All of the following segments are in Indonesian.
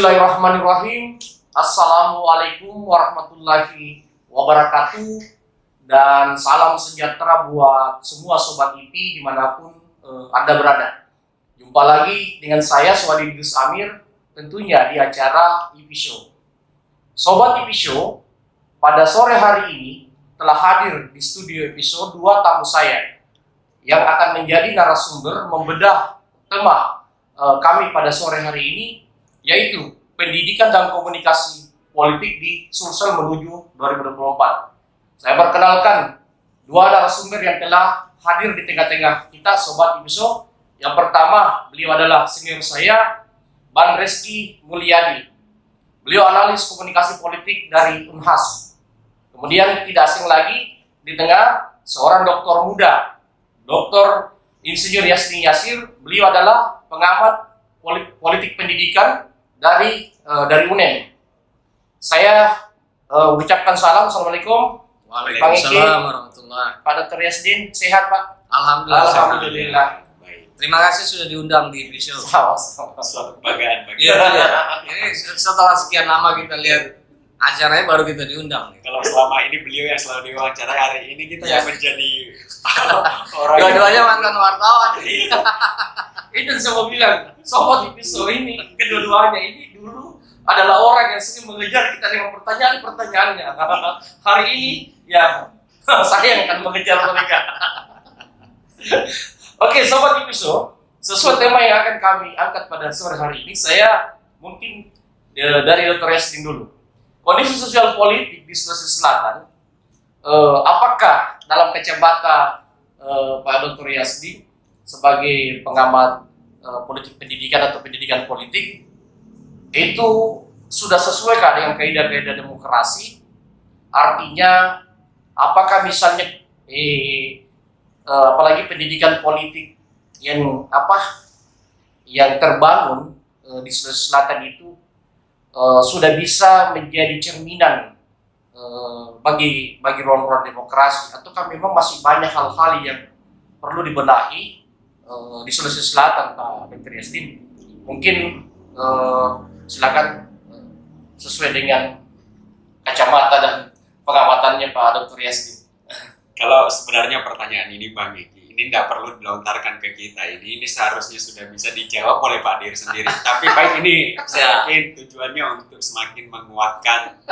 Bismillahirrahmanirrahim. Assalamualaikum warahmatullahi wabarakatuh. Dan salam sejahtera buat semua Sobat IP dimanapun Anda berada. Jumpa lagi dengan saya, Swadi Gus Amir, tentunya di acara IP Show. Sobat IP Show, pada sore hari ini telah hadir di studio episode 2 tamu saya yang akan menjadi narasumber membedah tema kami pada sore hari ini, yaitu pendidikan dan komunikasi politik di Sulsel menuju 2024. Saya perkenalkan dua narasumber yang telah hadir di tengah-tengah kita, Sobat Ibiso. Yang pertama, beliau adalah senior saya, Ban Reski Mulyadi. Beliau analis komunikasi politik dari Unhas. Kemudian tidak asing lagi di tengah seorang doktor muda, Dr. Insinyur Yasni Yasir. Beliau adalah pengamat politik pendidikan dari UNEM. Saya ucapkan salam. Assalamualaikum. Waalaikumsalam warahmatullahi. Pak Dr. Yasdin, sehat Pak? Alhamdulillah. Baik. Terima kasih sudah diundang di episode. Suatu kebanggaan bagi kita. Ini setelah sekian lama kita lihat acaranya baru kita diundang. Kalau selama ini beliau yang selalu diwawancara, hari ini kita yang menjadi orang. Dua-duanya mantan wartawan. Itu saya mau bilang, Sobat Ibiso ini, kedua-duanya ini dulu adalah orang yang sering mengejar kita dengan pertanyaan-pertanyaannya. Hari ini, ya, saya yang akan mengejar mereka. Oke, Sobat Ibiso, sesuai tema yang akan kami angkat pada sore hari ini, saya mungkin dari Dr. Yasdin dulu. Kondisi sosial politik di Sulawesi Selatan, apakah dalam kacamata Pak Dr. Yasdin sebagai pengamat politik pendidikan atau pendidikan politik itu sudah sesuaikah dengan kaidah-kaidah demokrasi? Artinya, apakah misalnya apalagi pendidikan politik yang terbangun di Sulawesi Selatan itu sudah bisa menjadi cerminan bagi ruang-ruang demokrasi, ataukah memang masih banyak hal-hal yang perlu dibenahi di Sulawesi Selatan, Pak Dr. Yasdin? Mungkin silakan sesuai dengan kacamata dan pengamatannya Pak Dr. Yasdin. Kalau sebenarnya pertanyaan ini Bang Egi, ini tidak perlu dilontarkan ke kita. Ini seharusnya sudah bisa dijawab oleh Pak Dir sendiri. Tapi baik, ini saya yakin tujuannya untuk semakin menguatkan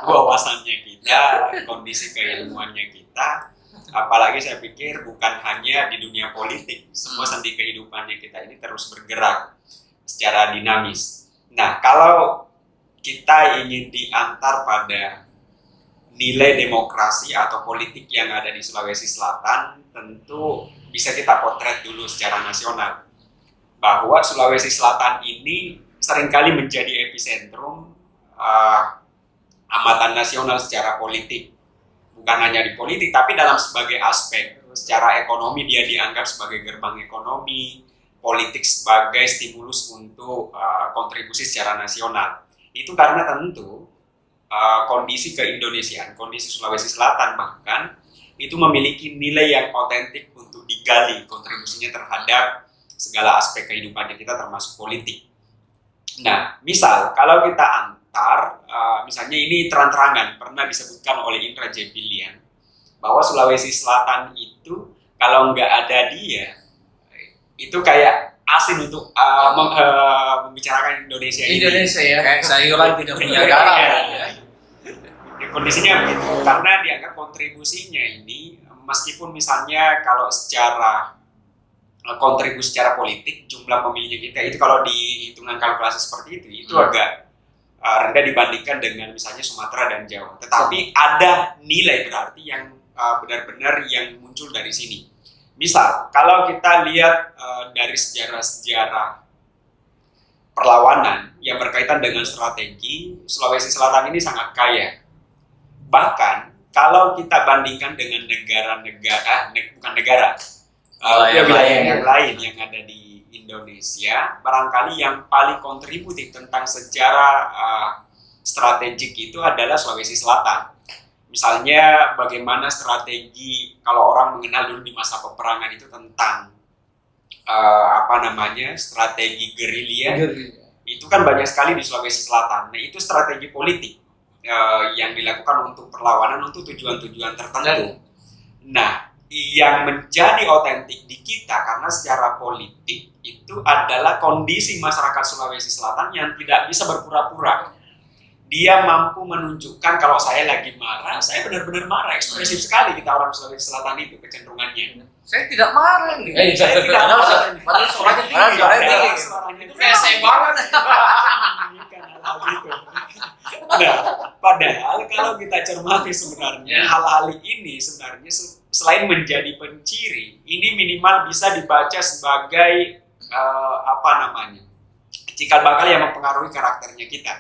wawasannya kita, kondisi keilmuannya kita. Apalagi saya pikir bukan hanya di dunia politik, semua sendi kehidupannya kita ini terus bergerak secara dinamis. Nah, kalau kita ingin diantar pada nilai demokrasi atau politik yang ada di Sulawesi Selatan, tentu bisa kita potret dulu secara nasional. Bahwa Sulawesi Selatan ini seringkali menjadi epicentrum amatan nasional secara politik. Bukan hanya di politik, tapi dalam sebagai aspek. Secara ekonomi dia dianggap sebagai gerbang ekonomi, politik sebagai stimulus untuk kontribusi secara nasional. Itu karena tentu kondisi keindonesiaan, kondisi Sulawesi Selatan bahkan itu memiliki nilai yang otentik untuk digali kontribusinya terhadap segala aspek kehidupannya kita termasuk politik. Nah, misal kalau kita misalnya ini terang-terangan pernah disebutkan oleh Indra J. Pilian bahwa Sulawesi Selatan itu kalau nggak ada dia itu kayak asin untuk membicarakan Indonesia ini. Indonesia ya, kayak sayuran tidak punya garam. Kondisinya begitu, karena dianggap kontribusinya ini, meskipun misalnya kalau secara kontribusi secara politik jumlah pemilihnya kita itu kalau dihitungan kalkulasi seperti itu agak rendah dibandingkan dengan misalnya Sumatera dan Jawa. Tetapi ada nilai berarti yang benar-benar yang muncul dari sini. Misal, kalau kita lihat dari sejarah-sejarah perlawanan yang berkaitan dengan strategi, Sulawesi Selatan ini sangat kaya. Bahkan, kalau kita bandingkan dengan wilayah yang lain yang ada di Indonesia, barangkali yang paling kontributif tentang sejarah strategik itu adalah Sulawesi Selatan. Misalnya bagaimana strategi, kalau orang mengenal dulu di masa peperangan itu tentang strategi gerilya Itu kan banyak sekali di Sulawesi Selatan. Nah, itu strategi politik yang dilakukan untuk perlawanan untuk tujuan-tujuan tertentu. Nah, yang menjadi otentik di kita karena secara politik itu adalah kondisi masyarakat Sulawesi Selatan yang tidak bisa berpura-pura. Dia mampu menunjukkan kalau saya lagi marah, saya benar-benar marah, ekspresif sekali kita orang Sulawesi Selatan itu kecenderungannya. Saya tidak marah nih. Saya tidak marah. Padahal suaranya tinggi. Suaranya Itu kayak saya banget. hal itu. Nah, padahal kalau kita cermati sebenarnya hal-hal ini sebenarnya selain menjadi penciri, ini minimal bisa dibaca sebagai cikal bakal yang mempengaruhi karakternya kita.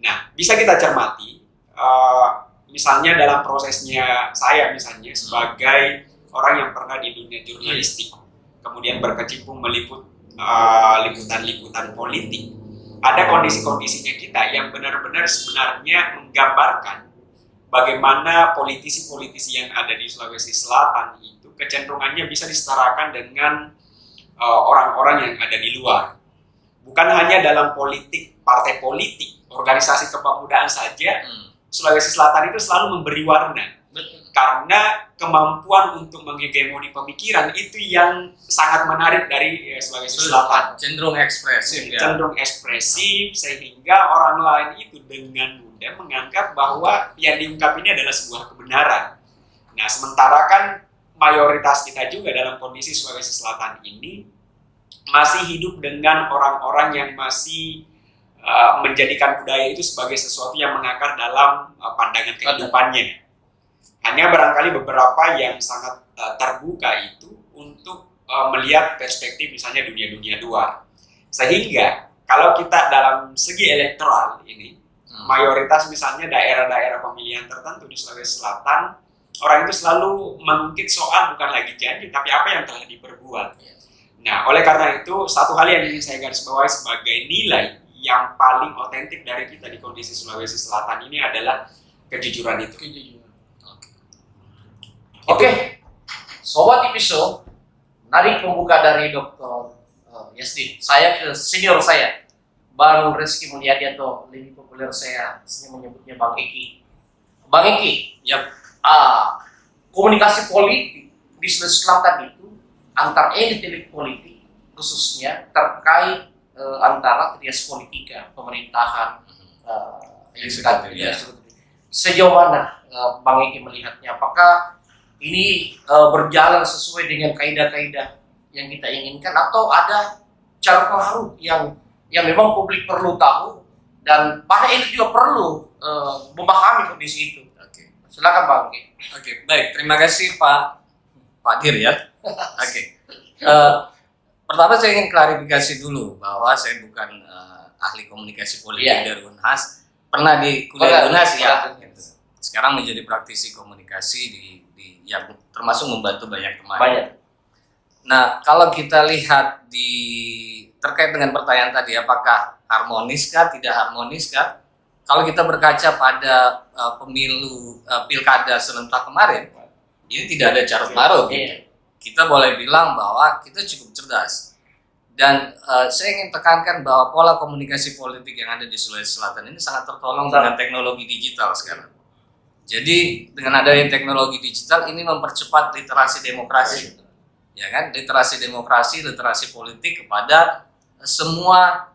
Nah, bisa kita cermati, misalnya dalam prosesnya saya misalnya sebagai orang yang pernah di dunia jurnalistik, kemudian berkecimpung meliput liputan-liputan politik. Ada kondisi-kondisinya kita yang benar-benar sebenarnya menggambarkan bagaimana politisi-politisi yang ada di Sulawesi Selatan itu kecenderungannya bisa disetarakan dengan orang-orang yang ada di luar. Bukan hanya dalam politik, partai politik, organisasi kepemudaan saja, Sulawesi Selatan itu selalu memberi warna. Karena kemampuan untuk menghegemoni pemikiran itu yang sangat menarik dari Sulawesi Selatan. Cenderung ekspresif ya. Cenderung ekspresif sehingga orang lain itu dengan mudah menganggap bahwa yang diungkap ini adalah sebuah kebenaran. Nah, sementara kan mayoritas kita juga dalam kondisi Sulawesi Selatan ini masih hidup dengan orang-orang yang masih menjadikan budaya itu sebagai sesuatu yang mengakar dalam pandangan kehidupannya. Hanya barangkali beberapa yang sangat terbuka itu untuk melihat perspektif misalnya dunia-dunia luar. Sehingga kalau kita dalam segi elektoral ini, mayoritas misalnya daerah-daerah pemilihan tertentu di Sulawesi Selatan, orang itu selalu mengungkit soal bukan lagi janji, tapi apa yang telah diperbuat. Nah, oleh karena itu, satu hal yang ingin saya garis bawahi sebagai nilai yang paling otentik dari kita di kondisi Sulawesi Selatan ini adalah kejujuran itu. Oke, Sobat Episode, narik pembuka dari Dr. Yasdin. Saya ke senior saya, Bang Reski Mulyadi atau lebih populer saya menyebutnya Bang Eki. Bang Eki, komunikasi politik di Sulawesi Selatan itu antar elit politik, khususnya terkait antara trias politika, pemerintahan, sejauh mana Bang Eki melihatnya? Apakah ini berjalan sesuai dengan kaidah-kaidah yang kita inginkan atau ada cara pengaruh yang memang publik perlu tahu dan para elit juga perlu memahami kondisi itu? Oke. Silakan Bang. Oke, baik. Terima kasih Pak Dir ya. Oke. Pertama saya ingin klarifikasi dulu bahwa saya bukan ahli komunikasi politik dari Unhas. Pernah di kuliah Unhas ya. Sekarang menjadi praktisi komunikasi di yang termasuk membantu banyak teman. Nah, kalau kita lihat terkait dengan pertanyaan tadi, apakah harmoniskah, tidak harmoniskah? Kalau kita berkaca pada pemilu pilkada serentak kemarin, ini tidak ada carut marut. Gitu. Kita boleh bilang bahwa kita cukup cerdas. Dan saya ingin tekankan bahwa pola komunikasi politik yang ada di Sulawesi Selatan ini sangat tertolong dengan teknologi digital sekarang. Jadi dengan adanya teknologi digital ini mempercepat literasi demokrasi, ya kan? Literasi demokrasi, literasi politik kepada semua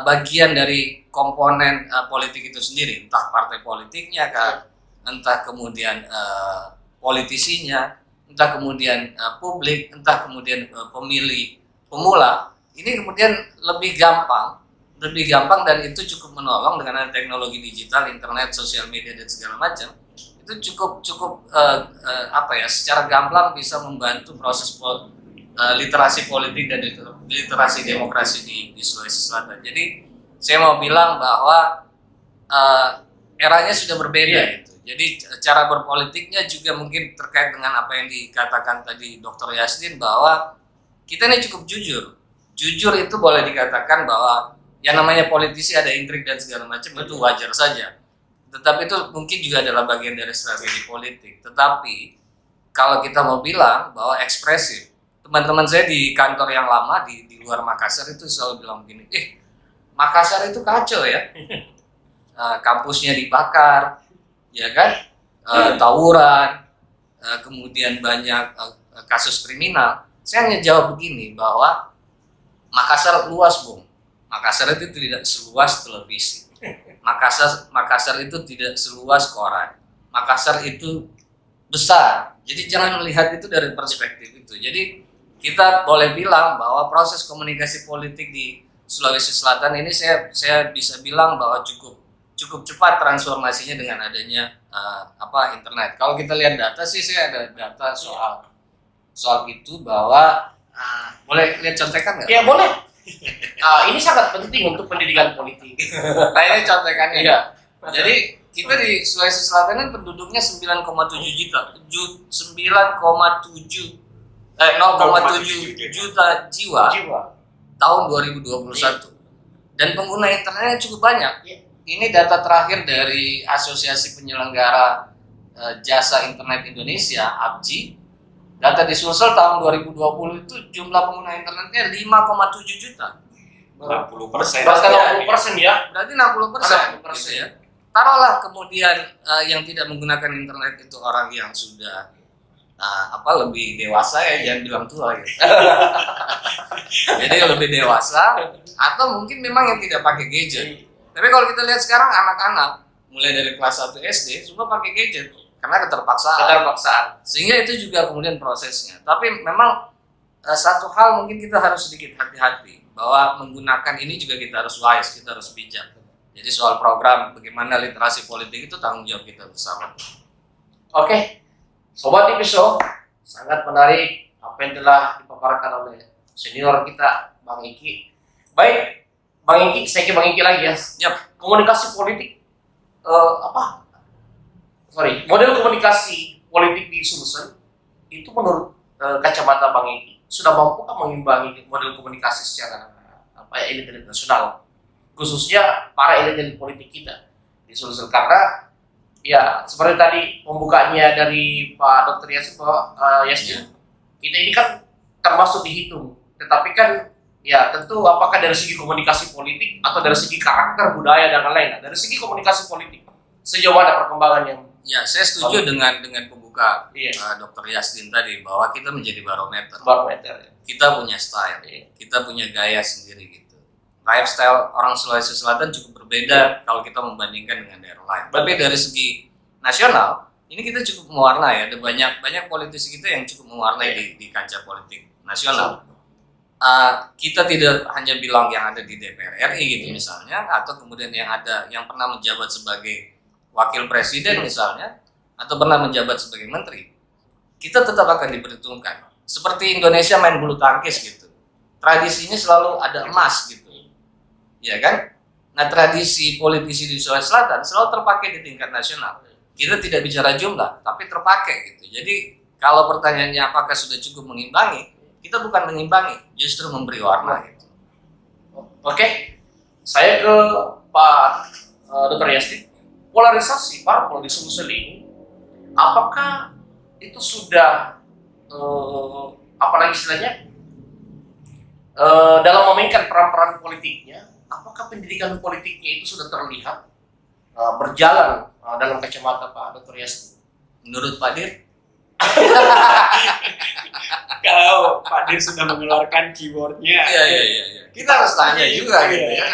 bagian dari komponen politik itu sendiri, entah partai politiknya, entah kemudian politisinya, entah kemudian publik, entah kemudian pemilih pemula. Ini kemudian lebih gampang dan itu cukup menolong dengan teknologi digital, internet, sosial media dan segala macam. Itu cukup secara gamblang bisa membantu proses literasi politik dan literasi demokrasi di Sulawesi Selatan. Jadi saya mau bilang bahwa eranya sudah berbeda gitu. Jadi cara berpolitiknya juga mungkin terkait dengan apa yang dikatakan tadi Dr. Yasdin bahwa kita ini cukup jujur. Jujur itu boleh dikatakan bahwa yang namanya politisi ada intrik dan segala macam itu wajar saja. Tetapi itu mungkin juga adalah bagian dari strategi politik. Tetapi kalau kita mau bilang bahwa ekspresif, teman-teman saya di kantor yang lama di luar Makassar itu selalu bilang begini, Makassar itu kacau ya. Kampusnya dibakar, ya kan? Tawuran, kemudian banyak kasus kriminal. Saya hanya jawab begini bahwa Makassar luas, Bung. Makassar itu tidak seluas televisi. Makassar itu tidak seluas koran. Makassar itu besar. Jadi jangan melihat itu dari perspektif itu. Jadi kita boleh bilang bahwa proses komunikasi politik di Sulawesi Selatan ini saya bisa bilang bahwa cukup cepat transformasinya dengan adanya internet. Kalau kita lihat data sih, saya ada data soal itu bahwa boleh lihat contekan nggak? Ya boleh. Ini sangat penting untuk pendidikan politik. Nah ini contekannya. Iya. Jadi kita di Sulawesi Selatan kan penduduknya 9,7 juta, 0,7 juta jiwa tahun 2021. Dan pengguna internetnya cukup banyak. Ini data terakhir dari Asosiasi Penyelenggara Jasa Internet Indonesia, APJI. Data di Sulsel tahun 2020 itu jumlah pengguna internetnya 5,7 juta. 60%. Berarti 60% ya. Berarti 60%. Gitu ya. Taruhlah kemudian yang tidak menggunakan internet itu orang yang sudah lebih dewasa ya, jangan bilang tua ya. Jadi lebih dewasa atau mungkin memang yang tidak pakai gadget. Tapi kalau kita lihat sekarang anak-anak mulai dari kelas 1 SD semua pakai gadget karena keterpaksaan. Sehingga itu juga kemudian prosesnya. Tapi memang satu hal mungkin kita harus sedikit hati-hati bahwa menggunakan ini juga kita harus wise, kita harus bijak. Jadi soal program bagaimana literasi politik itu tanggung jawab kita bersama. Oke, Sobat Episode, sangat menarik apa yang telah dipaparkan oleh senior kita, Bang Iki. Baik, Bang Iki, saya ke Bang Iki lagi ya. Yap. Komunikasi politik, model komunikasi politik di Sulsel itu menurut kacamata Bang Iki sudah mampukah mengimbangi model komunikasi secara elit nasional, khususnya para elit politik kita di Sulsel? Karena ya seperti tadi pembukanya dari Pak Dr. Yasmin, kita ini kan termasuk dihitung, tetapi kan ya tentu apakah dari segi komunikasi politik atau dari segi karakter budaya dan lain-lain. Dari segi komunikasi politik sejauh mana perkembangan yang saya setuju dengan pembuka Dr. Yasmin tadi bahwa kita menjadi barometer. Kita punya style, kita punya gaya sendiri gitu. Lifestyle orang Sulawesi Selatan cukup berbeda kalau kita membandingkan dengan daerah lain. Tapi dari segi nasional, ini kita cukup mewarnai. Ada banyak politisi kita yang cukup mewarnai di kancah politik nasional. Kita tidak hanya bilang yang ada di DPR RI gitu misalnya, atau kemudian yang pernah menjabat sebagai wakil presiden misalnya, atau pernah menjabat sebagai menteri. Kita tetap akan diperhitungkan. Seperti Indonesia main bulu tangkis gitu. Tradisinya selalu ada emas gitu. Ya kan? Nah, tradisi politisi di Sulawesi Selatan selalu terpakai di tingkat nasional. Kita tidak bicara jumlah, tapi terpakai gitu. Jadi, kalau pertanyaannya apakah sudah cukup mengimbangi, kita bukan mengimbangi, justru memberi warna gitu. Oke. Saya ke Pak Dr. Yasmin. Polarisasi parpol di Sulsel ini, apakah itu sudah apalagi istilahnya dalam memainkan peran-peran politiknya? Apakah pendidikan politiknya itu sudah terlihat berjalan dalam kacamata Pak Dr. Yasmin? Menurut Pak Dir? Kalau Pak Dir sudah mengeluarkan keywordnya, iya. Kita harus tanya juga gitu ya.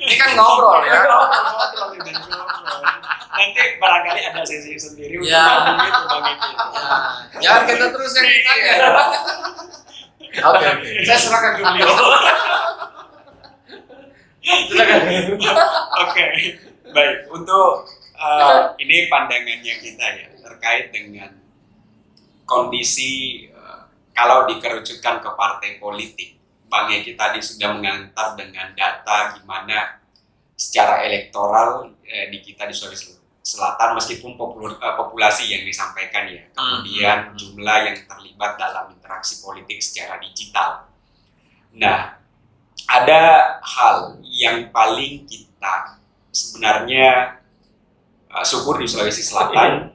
Ini kan ngobrol ya. Nanti barangkali ada sesi sendiri untuk Ya. ngomong itu Bang Eki. Jangan kita terus yang ditanya. Oke. Saya serahkan ke beliau. Oke, baik. Untuk ini pandangannya kita ya terkait dengan kondisi kalau dikerucutkan ke partai politik. Bang Eki tadi sudah mengantar dengan data gimana secara elektoral di kita di Sulawesi Selatan meskipun populasi yang disampaikan ya, kemudian jumlah yang terlibat dalam interaksi politik secara digital. Nah, ada hal yang paling kita sebenarnya syukur di Sulawesi Selatan,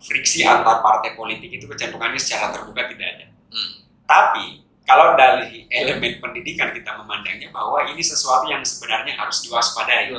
friksi antar partai politik itu kecenderungannya secara terbuka tidak ada. Tapi kalau dari elemen pendidikan kita memandangnya bahwa ini sesuatu yang sebenarnya harus diwaspadai.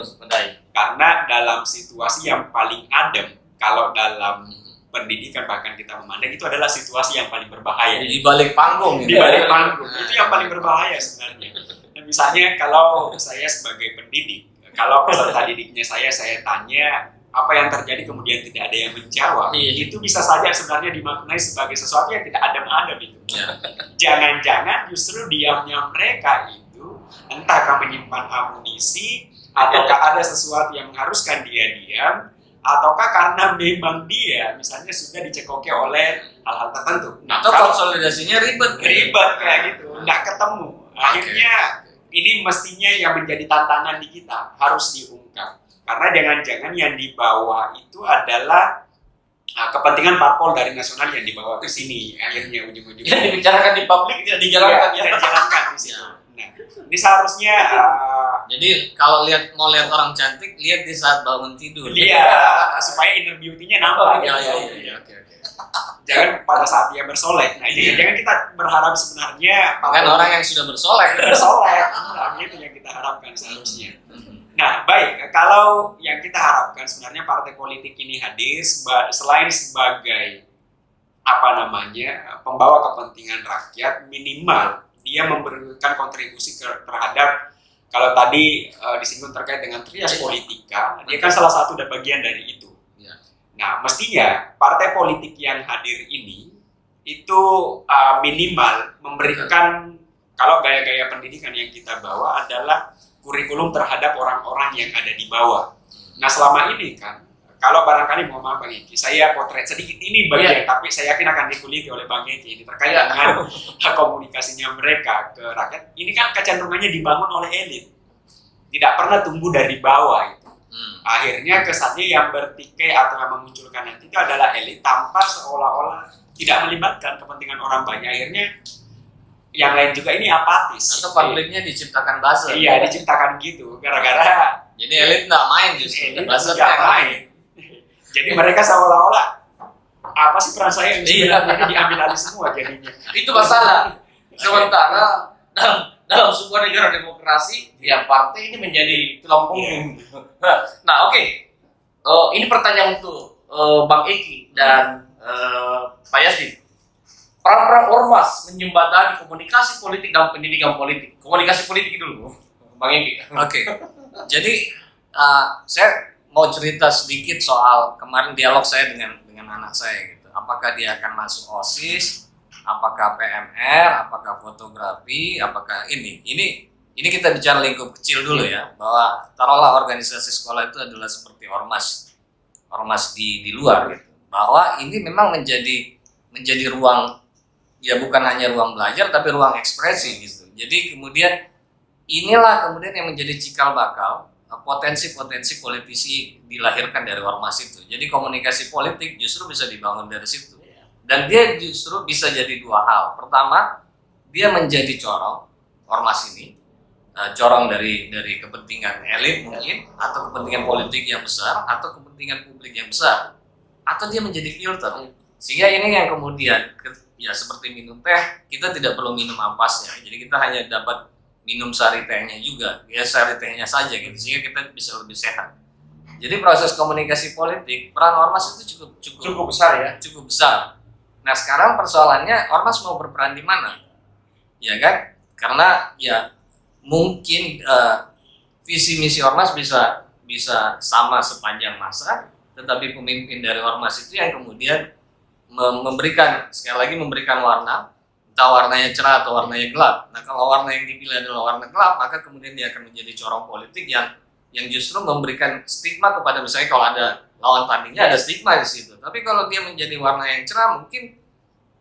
Karena dalam situasi yang paling adem, kalau dalam pendidikan bahkan kita memandang itu adalah situasi yang paling berbahaya. Di balik panggung. Di balik panggung itu yang paling berbahaya sebenarnya. Dan misalnya kalau saya sebagai pendidik, kalau peserta didiknya saya tanya apa yang terjadi kemudian tidak ada yang menjawab, itu bisa saja sebenarnya dimaknai sebagai sesuatu yang tidak adem-adem itu. Jangan-jangan justru diamnya mereka itu entahkah menyimpan amunisi, ataukah ada sesuatu yang mengharuskan dia diam, ataukah karena memang dia misalnya sudah dicekoki oleh hal-hal tertentu. Nah, atau konsolidasinya ribet kayak gitu, nggak ketemu. Akhirnya ini mestinya yang menjadi tantangan di kita, harus diungkap. Karena jangan-jangan yang dibawa itu adalah kepentingan parpol dari nasional yang dibawa ke sini. Akhirnya ujung-ujungnya yang dibicarakan di publik tidak dijalankan. Tidak dijalankan di situ. Nah, ini seharusnya jadi kalau mau lihat orang cantik, lihat di saat bangun tidur. Iya, supaya inner beauty-nya nampak. Oke. Jangan pada saat dia bersolek. Nah, jangan kita berharap sebenarnya kan orang yang sudah bersolek. Nah, itu yang kita harapkan seharusnya. Nah, baik, kalau yang kita harapkan sebenarnya partai politik ini hadir selain sebagai pembawa kepentingan rakyat, minimal dia memberikan kontribusi terhadap, kalau tadi disinggung terkait dengan trias politika, dia kan salah satu bagian dari itu. Nah, mestinya partai politik yang hadir ini itu minimal memberikan, kalau gaya-gaya pendidikan yang kita bawa adalah kurikulum terhadap orang-orang yang ada di bawah. Nah, selama ini kan, kalau barangkali mohon maaf Bang Eki, saya potret sedikit ini bagian, tapi saya yakin akan dikuliti oleh Bang Eki ini terkait dengan komunikasinya mereka ke rakyat. Ini kan kecenderungannya dibangun oleh elit, tidak pernah tumbuh dari bawah itu. Akhirnya kesannya yang bertikai atau yang memunculkan nanti itu adalah elit tanpa seolah-olah tidak melibatkan kepentingan orang banyak. Akhirnya yang lain juga ini apatis. Atau konfliknya diciptakan buzzer. Iya, diciptakan gitu. Gara-gara jadi elit nggak main justru. Buzzer nggak main. Jadi mereka seolah-olah apa sih peran saya yang sebenarnya diambil alih semua jadinya. Itu masalah. Sementara dalam sebuah negara demokrasi, ya partai ini menjadi tulang punggung. Nah, oke. Ini pertanyaan untuk Bang Eki dan Pak Yassin. Peran ormas menjembatani komunikasi politik dan pendidikan politik. Komunikasi politik dulu, Bang Eki. Oke. Jadi saya mau cerita sedikit soal kemarin dialog saya dengan anak saya gitu. Apakah dia akan masuk OSIS? Apakah PMR, apakah fotografi, apakah ini kita bicara lingkup kecil dulu ya, bahwa taruhlah organisasi sekolah itu adalah seperti ormas di luar gitu, bahwa ini memang menjadi ruang, ya bukan hanya ruang belajar tapi ruang ekspresi gitu. Jadi kemudian inilah kemudian yang menjadi cikal bakal potensi-potensi politisi dilahirkan dari ormas itu. Jadi komunikasi politik justru bisa dibangun dari situ. Dan dia justru bisa jadi dua hal. Pertama, dia menjadi corong ormas ini, corong dari kepentingan elit mungkin, atau kepentingan politik yang besar, atau kepentingan publik yang besar, atau dia menjadi filter. Sehingga ini yang kemudian, ya seperti minum teh, kita tidak perlu minum ampasnya. Jadi kita hanya dapat minum sari tehnya juga, ya sari tehnya saja gitu, sehingga kita bisa lebih sehat. Jadi proses komunikasi politik, peran ormas itu cukup besar ya, cukup besar. Nah sekarang persoalannya ormas mau berperan di mana, ya kan? Karena ya mungkin visi misi ormas bisa sama sepanjang masa, tetapi pemimpin dari ormas itu yang kemudian memberikan, sekali lagi memberikan warna, entah warnanya cerah atau warnanya gelap. Nah kalau warna yang dipilih adalah warna gelap, maka kemudian dia akan menjadi corong politik yang justru memberikan stigma kepada, misalnya kalau ada lawan tandingnya ada stigma di situ. Tapi kalau dia menjadi warna yang cerah, mungkin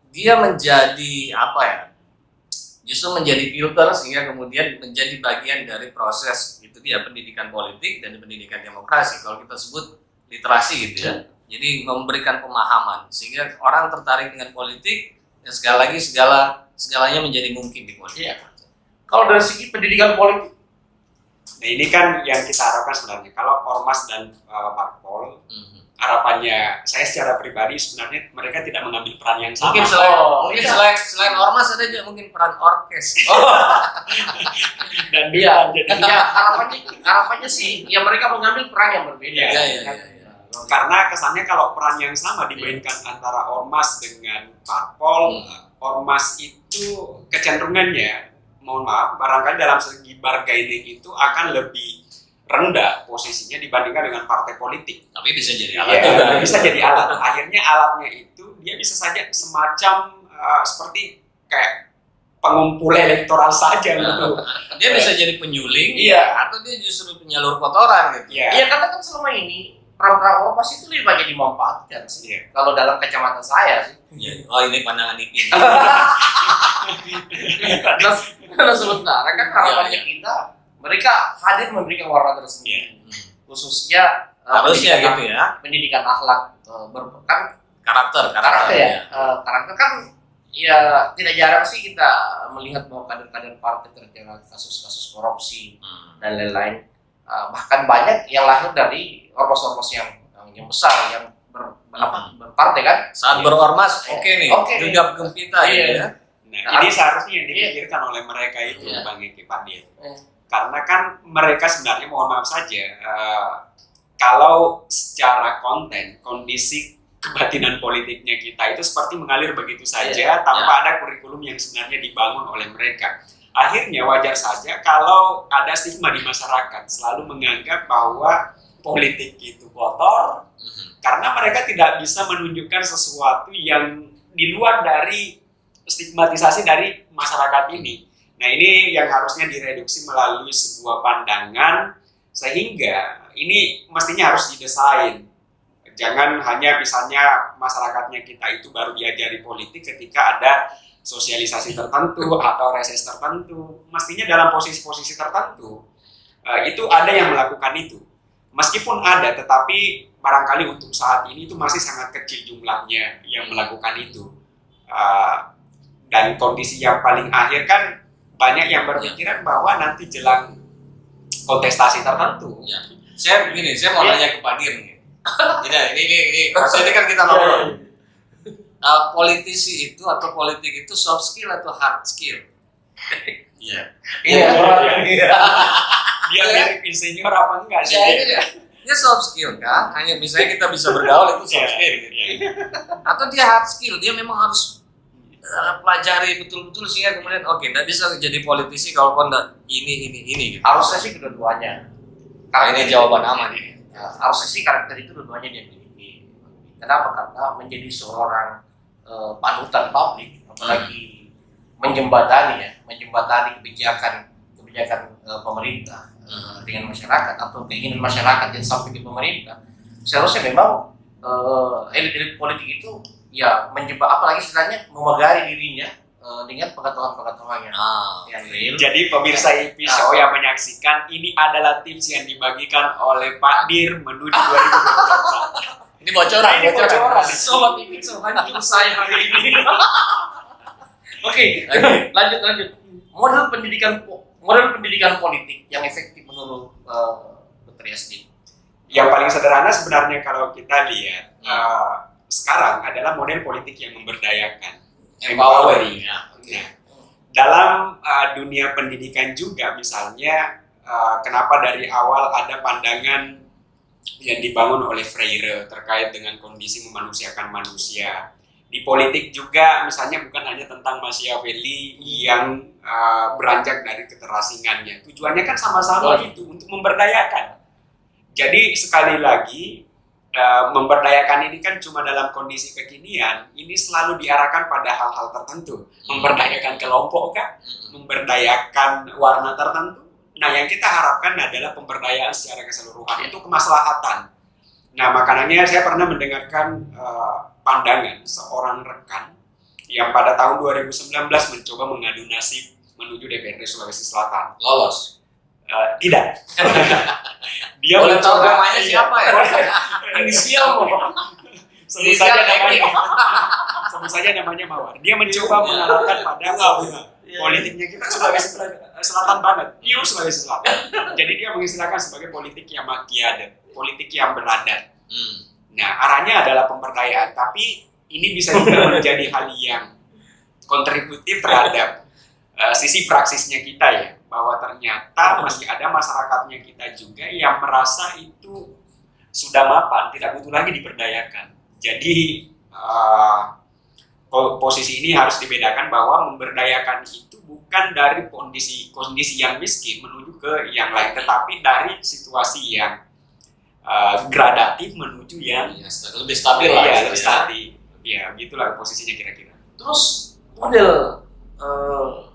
dia menjadi justru menjadi filter, sehingga kemudian menjadi bagian dari proses itu dia pendidikan politik dan pendidikan demokrasi. Kalau kita sebut literasi gitu ya. Jadi memberikan pemahaman sehingga orang tertarik dengan politik. Dan sekali lagi segalanya menjadi mungkin di politik. Iya. Kalau dari segi pendidikan politik, nah ini kan yang kita harapkan sebenarnya. Kalau ormas dan parpol harapannya saya secara pribadi sebenarnya mereka tidak mengambil peran yang sama. Mungkin selain ormas ada juga mungkin peran orkes. Dan Iya, jadi ya harapannya sih, ya mereka mengambil peran yang berbeda. Iya. karena kesannya kalau peran yang sama dimainkan antara ormas dengan parpol, ormas itu kecenderungannya, mohon maaf, barangkali dalam segi bargaining itu akan lebih rendah posisinya dibandingkan dengan partai politik. Tapi bisa jadi alat Iya, juga. bisa jadi alat. Akhirnya alatnya itu dia bisa saja semacam seperti kayak pengumpul elektoral saja gitu. Dia bisa jadi penyuling, Iya. atau dia justru penyalur kotoran gitu. Iya. Iya, karena kan selama ini peran-peran ormas itu lebih banyak dimanfaatkan sih. Iya. Kalau dalam kacamata saya sih. Iya. Oh, ini pandangan Ipin. Karena sementara kan harapannya kita, mereka hadir memberikan warna tersendiri. Khususnya Harusnya pendidikan- gitu ya. pendidikan akhlak, kan Karakter karakter ya. Karakter kan ya tidak jarang sih kita melihat bahwa kader-kader partai terjerat kasus-kasus korupsi dan lain-lain. Bahkan banyak yang lahir dari ormas-ormas yang besar, yang berpartai kan. Saat berormas, oke nih, Oke. gegap gempita Iya. gitu ya. Nah, ini seharusnya yang dipikirkan oleh mereka itu, Iya. Bang Eki Padir. Iya. Karena kan mereka sebenarnya, mohon maaf saja, kalau secara konten, kondisi kebatinan politiknya kita itu seperti mengalir begitu saja tanpa ada kurikulum yang sebenarnya dibangun oleh mereka. Akhirnya wajar saja kalau ada stigma di masyarakat selalu menganggap bahwa politik itu kotor karena mereka tidak bisa menunjukkan sesuatu yang di luar dari stigmatisasi dari masyarakat ini. Nah, ini yang harusnya direduksi melalui sebuah pandangan sehingga ini mestinya harus didesain. Jangan hanya misalnya masyarakatnya kita itu baru diajari politik ketika ada sosialisasi tertentu atau reses tertentu. Mestinya dalam posisi-posisi tertentu itu ada yang melakukan itu. Meskipun ada, tetapi barangkali untuk saat ini itu masih sangat kecil jumlahnya yang melakukan itu. Dan kondisi yang paling akhir kan banyak yang berpikiran bahwa nanti jelang kontestasi tertentu. Ya. Saya mau nanya ke Pak Dir nih. Ini maksudnya kan kita ngobrol. Politisi itu atau politik itu soft skill atau hard skill? Iya. Dia mirip insinyur apa enggak sih? Dia soft skill kan? Hanya misalnya kita bisa bergaul itu soft skill gitu. Atau dia hard skill, dia memang harus pelajari betul-betul sehingga kemudian nggak bisa jadi politisi kalau kau nggak ini gitu. Harusnya sih kedua-duanya. Ini jawaban aman nih. Harusnya sih karakter itu dua-duanya dia miliki. Kenapa? Karena menjadi seorang panutan publik, apalagi menjembatani kebijakan pemerintah dengan masyarakat atau keinginan masyarakat yang sampai ke pemerintah. Seharusnya memang elit-elit politik itu ya apalagi istilahnya memagari dirinya dengan pengetahuan-pengetahuannya yang real. Jadi pemirsa IP Show yang menyaksikan, ini adalah tips yang dibagikan oleh Pak Dir menuju 2024. Ini bocoran. Sobat TV Show, hancur saya hari ini. Oke, lanjut. Model pendidikan politik yang efektif menurut Dr. Yasdin. Yang paling sederhana sebenarnya kalau kita lihat sekarang adalah model politik yang memberdayakan, empowering. Ya. Nah, dalam dunia pendidikan juga misalnya kenapa dari awal ada pandangan yang dibangun oleh Freire terkait dengan kondisi memanusiakan manusia. Di politik juga misalnya bukan hanya tentang Machiavelli yang beranjak dari keterasingannya. Tujuannya kan sama-sama itu, untuk memberdayakan. Jadi sekali lagi memberdayakan ini kan cuma dalam kondisi kekinian, ini selalu diarahkan pada hal-hal tertentu. Memberdayakan kelompok kan, memberdayakan warna tertentu. Nah, yang kita harapkan adalah pemberdayaan secara keseluruhan, itu kemaslahatan. Nah, makanya saya pernah mendengarkan pandangan seorang rekan yang pada tahun 2019 mencoba mengadu nasib menuju DPRD Sulawesi Selatan. Lolos. Tidak. Dia Boleh tahu mencoba namanya siapa ya? Inisial sebut saja namanya Mawar. Dia mencoba mengarahkan pada politiknya kita Sulawesi Selatan banget, pure Sulawesi Selatan. Jadi dia mengistilahkan sebagai politik yang makiade, politik yang beradat. Nah, arahnya adalah pemberdayaan, tapi ini bisa juga menjadi hal yang kontributif terhadap sisi praksisnya kita ya, bahwa ternyata masih ada masyarakatnya kita juga yang merasa itu sudah mapan, tidak butuh lagi diberdayakan. Jadi posisi ini harus dibedakan bahwa memberdayakan itu bukan dari kondisi yang miskin menuju ke yang lain, tetapi dari situasi yang gradatif menuju yang lebih stabil lah. Ya, lebih stabil. Ya, gitulah posisinya kira-kira. Terus model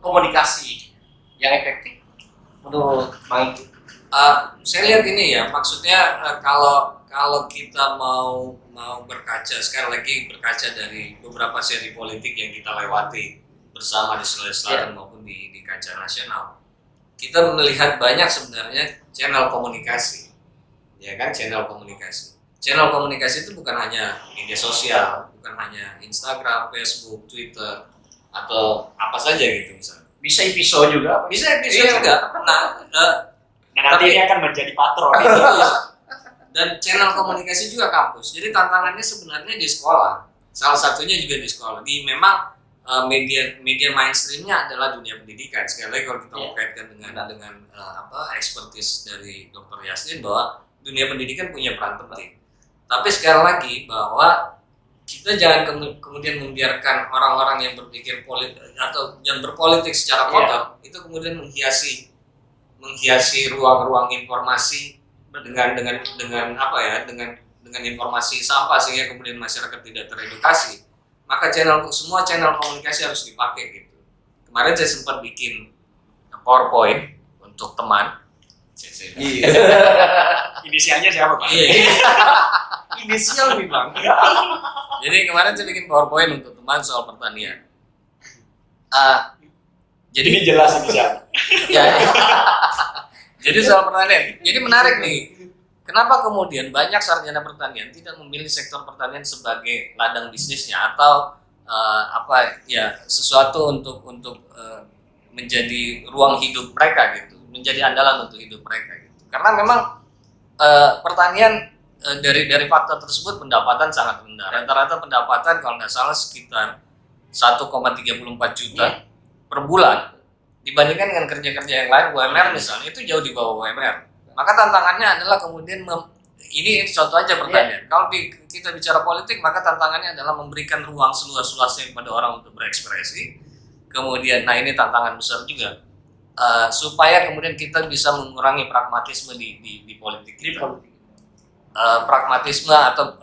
komunikasi yang efektif menurut Bang Iki? Saya lihat ini ya, maksudnya kalau kita mau berkaca, sekali lagi berkaca dari beberapa seri politik yang kita lewati bersama di Sulawesi Selatan maupun di kancah nasional, kita melihat banyak sebenarnya channel komunikasi, ya kan, channel komunikasi. Channel komunikasi itu bukan hanya media sosial, bukan hanya Instagram, Facebook, Twitter, atau apa saja gitu misalnya. Bisa episode juga? Bisa episode juga. Nanti ini akan menjadi patron. Dan channel komunikasi juga kampus. Jadi tantangannya sebenarnya di sekolah. Salah satunya juga di sekolah. Memang media mainstreamnya adalah dunia pendidikan. Sekali lagi kalau kita mau kaitkan dengan expertise dari Dr. Yassin, bahwa dunia pendidikan punya peran penting. Tapi sekali lagi bahwa kita jangan kemudian membiarkan orang-orang yang berpikir politik atau yang berpolitik secara kotor itu kemudian menghiasi ruang-ruang informasi dengan informasi sampah, sehingga kemudian masyarakat tidak teredukasi. Maka semua channel komunikasi harus dipakai gitu. Kemarin saya sempat bikin PowerPoint untuk teman. Inisialnya siapa, Pak? Inisial nih, Bang. Jadi kemarin saya bikin PowerPoint untuk teman soal pertanian. Jadi ini jelas inisial. Jadi soal pertanian. Jadi menarik nih. Kenapa kemudian banyak sarjana pertanian tidak memilih sektor pertanian sebagai ladang bisnisnya atau sesuatu untuk menjadi ruang hidup mereka gitu, menjadi andalan untuk hidup mereka gitu. Karena memang pertanian dari fakta tersebut pendapatan sangat rendah. Rata-rata pendapatan kalau nggak salah sekitar 1,34 juta per bulan. Dibandingkan dengan kerja-kerja yang lain, UMR misalnya, itu jauh di bawah UMR. Maka tantangannya adalah kemudian ini contoh aja pertanyaan. Kalau kita bicara politik, maka tantangannya adalah memberikan ruang seluas-luasnya kepada orang untuk berekspresi. Kemudian, nah ini tantangan besar juga, supaya kemudian kita bisa mengurangi pragmatisme di politik kita. Pragmatisme atau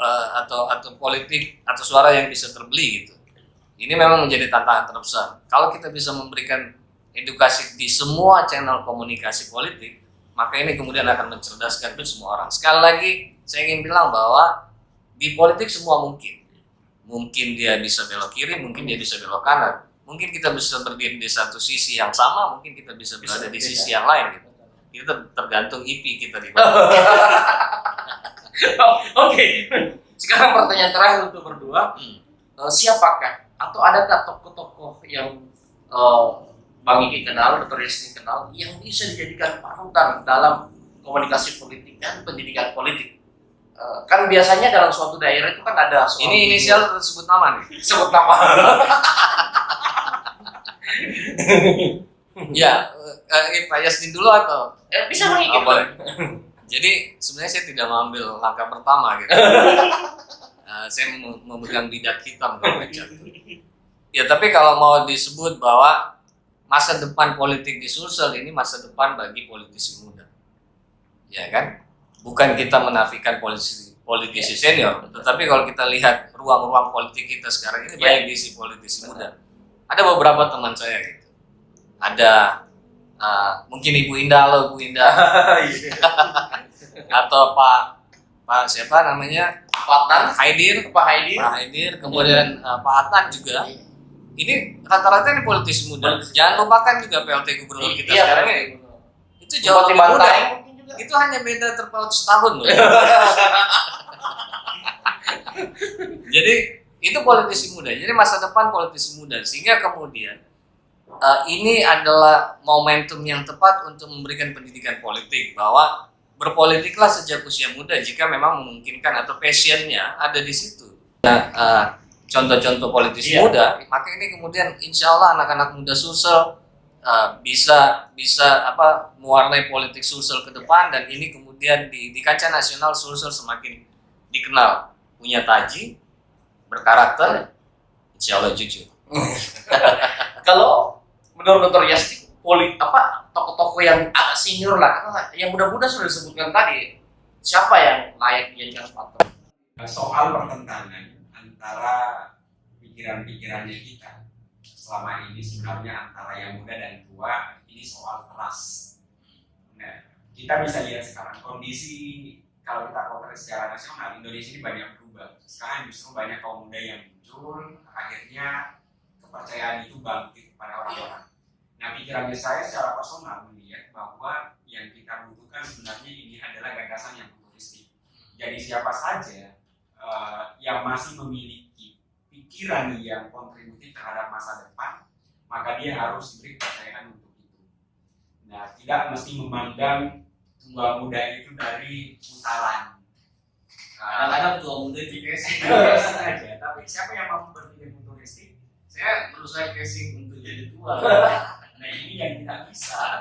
politik atau suara yang bisa terbeli gitu. Ini memang menjadi tantangan terbesar. Kalau kita bisa memberikan edukasi di semua channel komunikasi politik, maka ini kemudian akan mencerdaskan itu semua orang. Sekali lagi, saya ingin bilang bahwa di politik semua mungkin. Mungkin dia bisa belok kiri, mungkin dia bisa belok kanan. Mungkin kita bisa berdiri di satu sisi yang sama, mungkin kita bisa berada di sisi yang lain gitu. Itu tergantung IP kita di mana. Oke. Sekarang pertanyaan terakhir untuk berdua. Siapakah atau adakah tokoh-tokoh yang Bang Iki kenal, Dr. Yassin kenal, yang bisa dijadikan panutan dalam komunikasi politik dan pendidikan politik? Kan biasanya dalam suatu daerah itu kan ada ini inisial atau sebut nama nih? Sebut nama. Ya, Pak Yassin dulu atau? Bisa Bang Iki. Jadi sebenarnya saya tidak mengambil langkah pertama gitu. Saya memegang bidat hitam kalau jatuh. Ya, tapi kalau mau disebut bahwa masa depan politik di Sulsel ini masa depan bagi politisi muda, ya kan? Bukan kita menafikan politisi senior, tetapi kalau kita lihat ruang-ruang politik kita sekarang ini banyak diisi politisi muda. Ada beberapa teman saya gitu. Ada mungkin Ibu Indah, atau Pak siapa namanya? Pak Haidir, kemudian Pak Adnan juga. Ini rata-rata ini politisi muda. Jangan lupakan juga PLT Gubernur kita sekarang ini. Itu jauh lebih muda. Itu hanya beda terpaut setahun loh. Jadi itu politisi muda. Jadi masa depan politisi muda. Sehingga kemudian ini adalah momentum yang tepat untuk memberikan pendidikan politik, bahwa berpolitiklah sejak usia muda jika memang memungkinkan atau passionnya ada di situ. Nah, contoh-contoh politisi muda, maka ini kemudian insya Allah anak-anak muda Sulsel bisa mewarnai politik Sulsel ke depan, dan ini kemudian di kancah nasional Sulsel semakin dikenal, punya taji, berkarakter, insya Allah jujur. Kalau menurut Dr. Yasti, tokoh-tokoh yang agak senior lah, karena yang muda-muda sudah disebutkan tadi, siapa yang layak dijadikan patung? Soal pertentangan antara pikiran-pikirannya kita selama ini sebenarnya antara yang muda dan tua, ini soal keras. Nah, kita bisa lihat sekarang kondisi, kalau kita potret secara nasional, Indonesia ini banyak berubah. Sekarang justru banyak kaum muda yang muncul, akhirnya kepercayaan itu bangkit pada orang-orang. Nah, pikirannya saya secara personal melihat bahwa yang kita butuhkan sebenarnya ini adalah gagasan yang futuristik. Jadi siapa saja yang masih memiliki pikiran yang kontributif terhadap masa depan, maka dia harus diberi kepercayaan untuk itu. Nah, tidak mesti memandang tua muda itu dari putaran. Kadang-kadang tua muda di casing aja, tapi siapa yang mampu berpikir futuristik? saya berusaha casing untuk jadi tua. Nah, ini yang tidak bisa.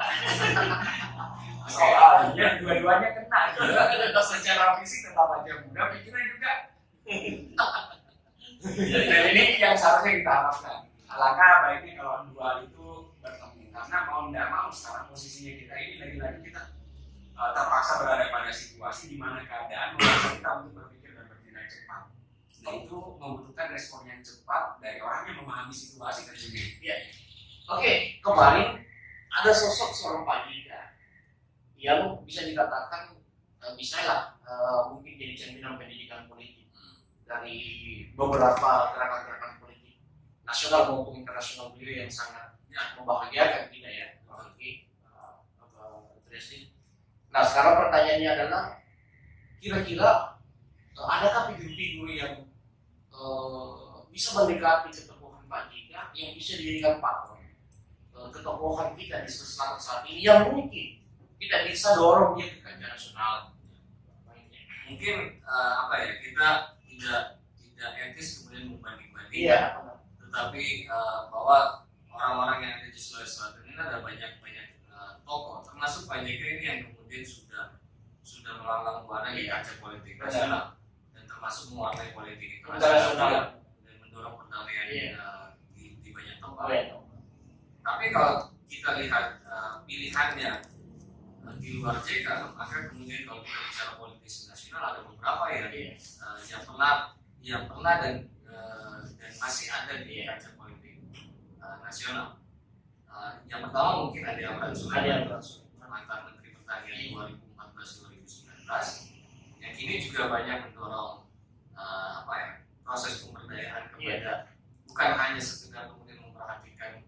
Soalnya dua-duanya kena juga. Secara fisik tetap aja muda, pikiran juga. Dan ini yang seharusnya kita harapkan. Alangkah baiknya kalau dua itu bertemu, karena mau tidak mau sekarang posisinya kita ini lagi-lagi kita terpaksa berada pada situasi di mana keadaan memaksa kita untuk berpikir dan bertindak cepat. Nah, itu membutuhkan respon yang cepat dari orang yang memahami situasi tentunya. Ya. Oke, kemarin ada sosok seorang Pak Jika yang bisa dikatakan mungkin jadi cerminan pendidikan politik dari beberapa gerakan-gerakan politik nasional maupun internasional beliau yang sangat membahagiakan kita ya. Nah, sekarang pertanyaannya adalah kira-kira adakah figur-figur yang bisa mendekati ketokohan Pak Jika yang bisa dijadikan patron ketokohan kita di Sulawesi saat ini yang mungkin kita bisa dorong dia ke kancah nasional? Mungkin kita tidak etis kemudian membanding-bandingkan, tetapi bahwa orang-orang yang ada di Sulawesi Selatan ini ada banyak tokoh, termasuk Pak JK ini yang kemudian sudah melanglang buana di kancah politik nasional dan termasuk mewarnai politik internasional dan mendorong perdamaian di banyak tempat. Tapi kalau kita lihat pilihannya di luar JK, maka kemudian kalau kita bicara politik nasional ada beberapa yang pernah dan masih ada di kancah politik nasional. Yang pertama mungkin ada Amran Sulaiman, mantan Menteri Pertanian 2014-2019, yang kini juga banyak mendorong proses pemberdayaan kepada bukan hanya sekedar kemudian memperhatikan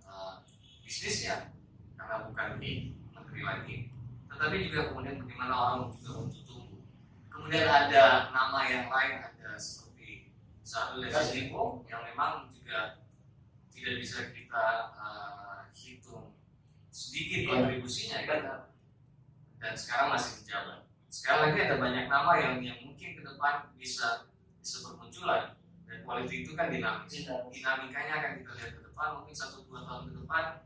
bisnisnya karena bukan di menteri lagi, tetapi juga kemudian bagaimana orang juga untuk tumbuh. Kemudian ada nama yang lain, ada seperti Syahrul Yassin Limpo yang memang juga tidak bisa kita hitung sedikit kontribusinya dan sekarang masih menjabat. Sekali lagi ada banyak nama yang mungkin ke depan bisa bermunculan, dan politik itu kan dinamis. Dinamikanya akan kita lihat ke depan, mungkin 1-2 tahun ke depan.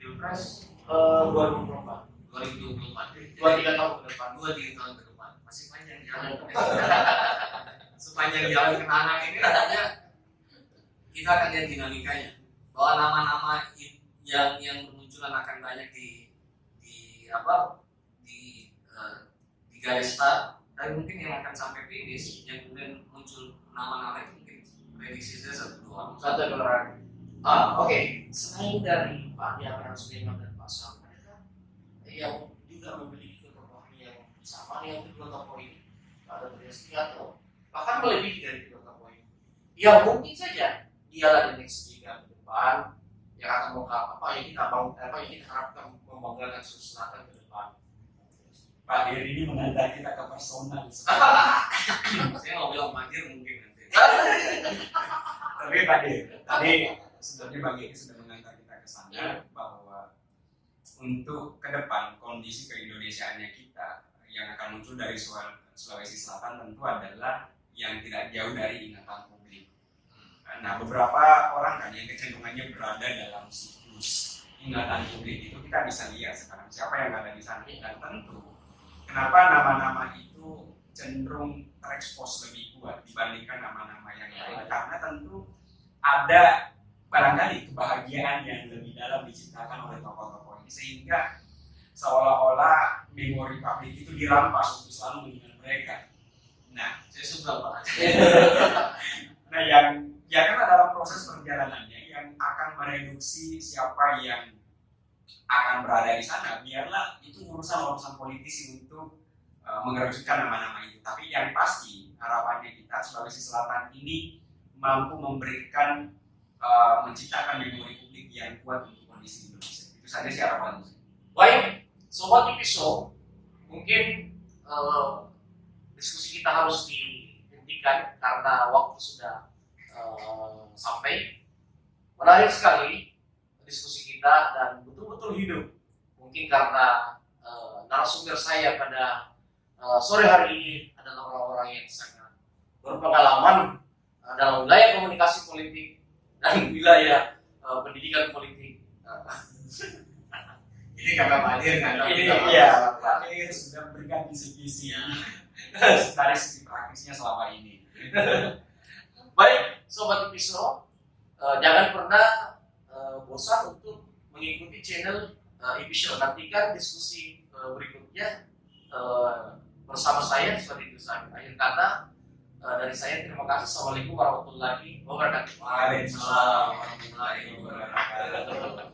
Pilpres 2024 2-3 tahun ke depan masih panjang jalan. Sepanjang jalan ke anak ini artinya kita akan lihat dinamikanya, bahwa nama-nama yang bermunculan akan banyak di garis start, dan mungkin yang akan sampai finish yang kemudian muncul nama-nama itu mungkin prediksi saya 1-2 orang. Oke. Selain dari Pak Amran Sulaiman dan Pak Sam, adakah yang juga memiliki ketokohan yang sama yang kedua tokoh ini, ada Triasti atau bahkan melebihi dari kedua tokoh ini, yang mungkin saja dialah the next Jika ke depan yang akan yang kita harapkan membanggakan Sulawesi Selatan ke depan? Pak Dir ini mengantar kita ke personal. Saya mau bilang Pak Dir mungkin nanti. Tapi Pak Dir, tadi sebenarnya Bang Egy sudah mengantar kita ke sana bahwa untuk ke depan kondisi keindonesiaannya kita yang akan muncul dari Sulawesi Selatan tentu adalah yang tidak jauh dari ingatan publik. Nah, beberapa orang kan yang kecenderungannya berada dalam siklus ingatan publik itu kita bisa lihat sekarang siapa yang ada di sana, dan tentu kenapa nama-nama itu cenderung terekspos lebih kuat dibandingkan nama-nama yang lain, karena tentu ada barangkali kebahagiaan yang lebih dalam diciptakan oleh tokoh-tokoh ini, sehingga seolah-olah memori publik itu dirampas untuk selalu mengingat mereka. Nah, Saya suka Pak. nah yang ya kan dalam proses perjalanannya yang akan mereduksi siapa yang akan berada di sana, biarlah itu urusan politisi untuk mengerucutkan nama-nama itu. Tapi yang pasti harapannya kita Sulawesi Selatan ini mampu memberikan menciptakan memori publik yang kuat untuk kondisi Indonesia. Itu saja sih harapannya. Baik, Sobat Episode, mungkin diskusi kita harus dihentikan karena waktu sudah sampai. Menarik sekali diskusi kita dan betul-betul hidup. Mungkin karena narasumber saya pada sore hari ini adalah orang-orang yang sangat berpengalaman dalam wilayah komunikasi politik dan wilayah pendidikan politik. Ini kakak Madir, Ini, iya, Pak Madir sudah memberikan kisi-kisi dari segi praktisnya selama ini. Baik, Sobat Episode, jangan pernah bosan untuk mengikuti channel Episode. Nantikan diskusi berikutnya bersama saya. Seperti itu saya akhir kata dari saya. Terima kasih. Assalamualaikum warahmatullahi wabarakatuh. Waalaikumsalam warahmatullahi wabarakatuh.